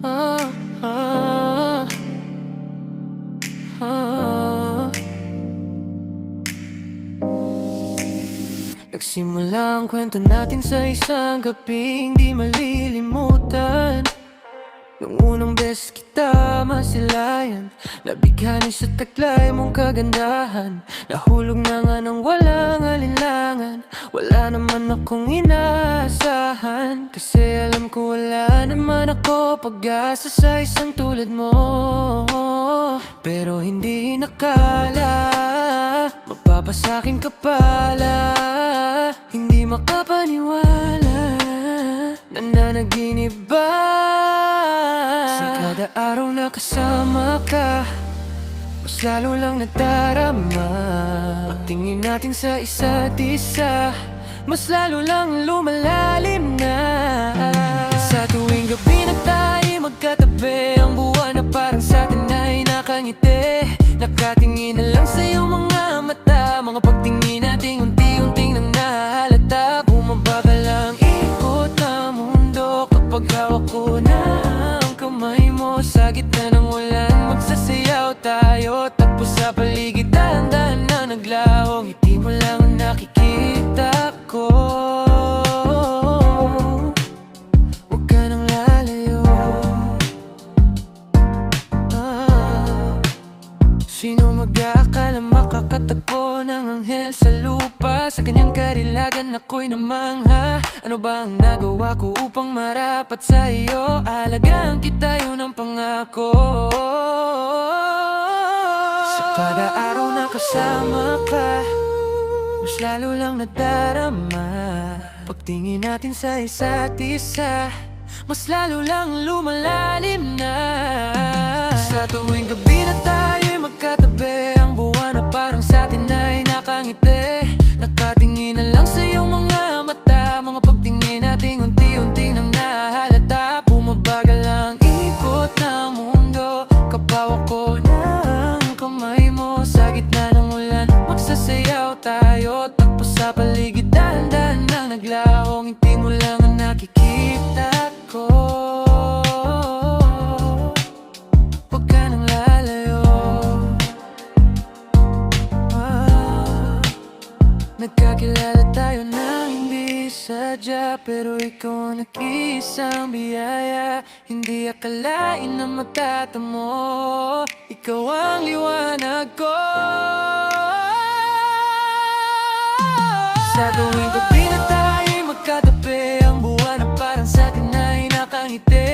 Ah, ah, ah. Nagsimula ang kwento natin sa isang gabing di malilimutan. Nung unang beses kita masilayan, nabighani sa taglay mong kagandahan. Nahulog na nga nang walang alinlangan, wala naman akong inaasahan. Kasi alam ko wala naman ako pag-asa sa isang tulad mo. Pero hindi nakala mapapasakin ka pala. Hindi makapaniwala na nanaginip ba? Sa kada araw na kasama ka, mas lalo lang nadarama. Pagtingin natin sa isa't isa, mas lalo lang lumalalim na. Sa tuwing gabi na tayo magkatabi, ang buwan na parang sa atin ay nakangiti. Nakatingin na lang sa iyong mga mata, mga pagtingin natin unti-unting nang nahalata. Bumabagal ang ikot ng mundo kapag hawak ko na ang kamay mo. Sa gitna ng ulan magsasayaw tayo, tapos sa paligid dahan-dahan na naglaho. Ngiti mo lang ang nakikita ko, huwag ka nang lalayo. Sino mag-aakala makakatagpo ng anghel sa lupa? Sa kanyang karilagan ako'y namangha. Ano ba ang nagawa ko upang marapat sa iyo? Alagaan kita, yun ang pangako. Sa kada araw na kasama ka, mas lalo lang nadarama. Pagtingin natin sa isa't isa, mas lalo lang lumalalim na. Sa tuwing gabi na tayo'y magkatabi, ang buwan na parang sa atin ay nakangiti. Nakatingin na lang sa iyong mga mata, mga pagtingin natin unti-unting nang nahalata. Bumabagal ang ikot ng mundo, kapawa ko ng kamay mo. Sa gitna ng ulan magsasayaw tayo, tapos sa paligid dahan-dahan na naglaho. Ngiti mo lang ang nakikita ko, huwag ka nang lalayo. Nagkakilala tayo nang hindi sadya, pero ikaw ang nag-iisang biyaya. Hindi akalain na matatamo, ikaw ang liwanag ko. Sa tuwing gabi na tayo'y magkatabi, ang buwan na parang sa atin ay nakangiti.